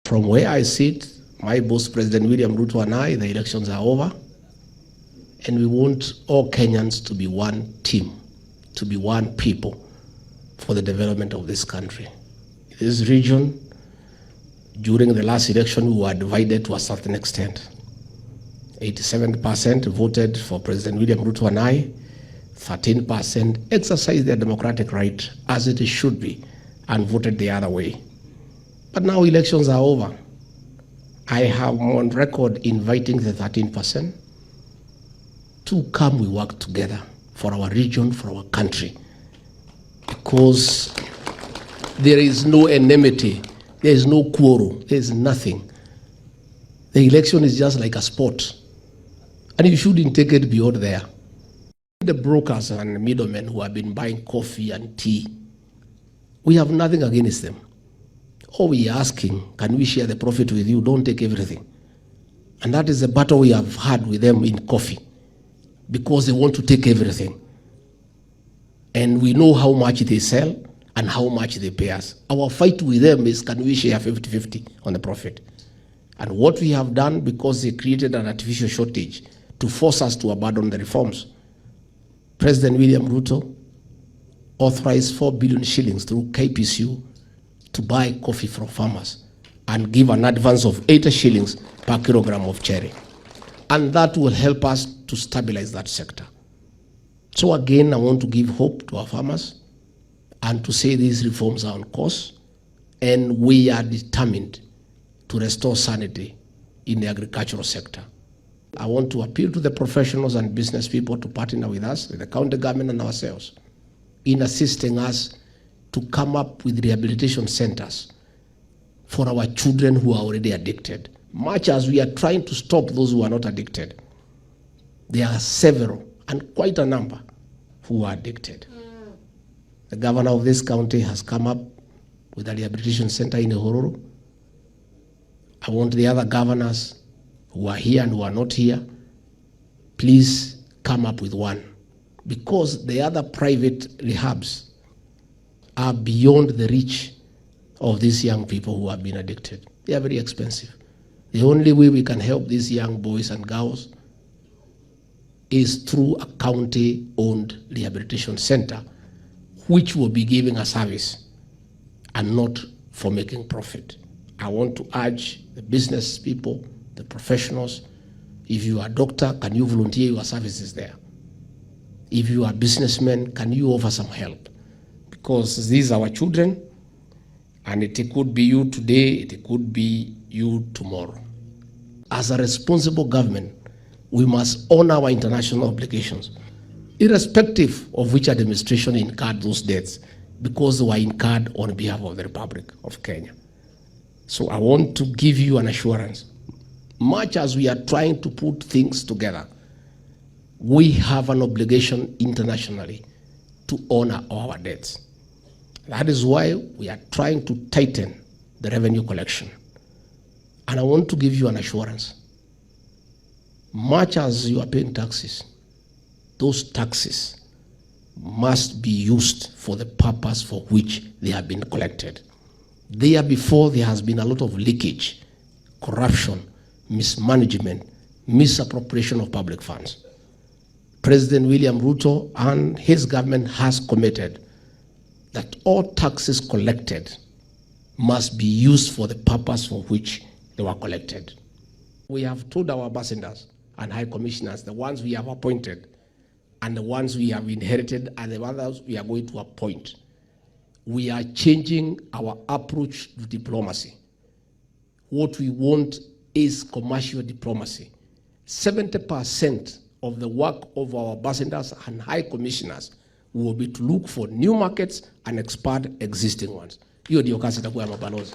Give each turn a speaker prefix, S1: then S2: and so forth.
S1: From where I sit, my boss, President William Ruto, and I, the elections are over, and we want all Kenyans to be one team, to be one people for the development of this country. This region, during the last election, we were divided to a certain extent. 87% voted for President William Ruto and I, 13% exercised their democratic right as it should be and voted the other way. But now elections are over. I have on record inviting the 13% to come we work together for our region, for our country. Because there is no enmity, there is no quarrel, there is nothing. The election is just like a sport. And you shouldn't take it beyond there. The brokers and middlemen who have been buying coffee and tea, we have nothing against them. All we are asking, can we share the profit with you? Don't take everything. And that is the battle we have had with them in coffee, because they want to take everything. And we know how much they sell and how much they pay us. Our fight with them is, can we share 50-50 on the profit? And what we have done, because they created an artificial shortage to force us to abandon the reforms, President William Ruto authorized 4 billion shillings through KPCU to buy coffee from farmers and give an advance of 80 shillings per kilogram of cherry. And that will help us to stabilize that sector. So again, I want to give hope to our farmers and to say these reforms are on course, and we are determined to restore sanity in the agricultural sector. I want to appeal to the professionals and business people to partner with us, with the county government and ourselves, in assisting us to come up with rehabilitation centers for our children who are already addicted. Much as we are trying to stop those who are not addicted, there are several, and quite a number, who are addicted. The governor of this county has come up with a rehabilitation center in Uhuru. I want the other governors who are here and who are not here, please come up with one, because the other private rehabs are beyond the reach of these young people who have been addicted. They are very expensive. The only way we can help these young boys and girls is through a county-owned rehabilitation center, which will be giving a service and not for making profit. I want to urge the business people, the professionals, if you are a doctor, can you volunteer your services there? If you are a businessman, can you offer some help? Because these are our children, and it could be you today, it could be you tomorrow. As a responsible government, we must honor our international obligations, irrespective of which administration incurred those debts, because they were incurred on behalf of the Republic of Kenya. So I want to give you an assurance. Much as we are trying to put things together, we have an obligation internationally to honor our debts. That is why we are trying to tighten the revenue collection. And I want to give you an assurance. Much as you are paying taxes, those taxes must be used for the purpose for which they have been collected. There before, there has been a lot of leakage, corruption, mismanagement, misappropriation of public funds. President William Ruto and his government has committed that all taxes collected must be used for the purpose for which they were collected. We have told our ambassadors and high commissioners, the ones we have appointed and the ones we have inherited and the others we are going to appoint, we are changing our approach to diplomacy. What we want is commercial diplomacy. 70% of the work of our ambassadors and high commissioners will be to look for new markets and expand existing ones. Hiyo ndio kazi itakuwa ya mabalozi.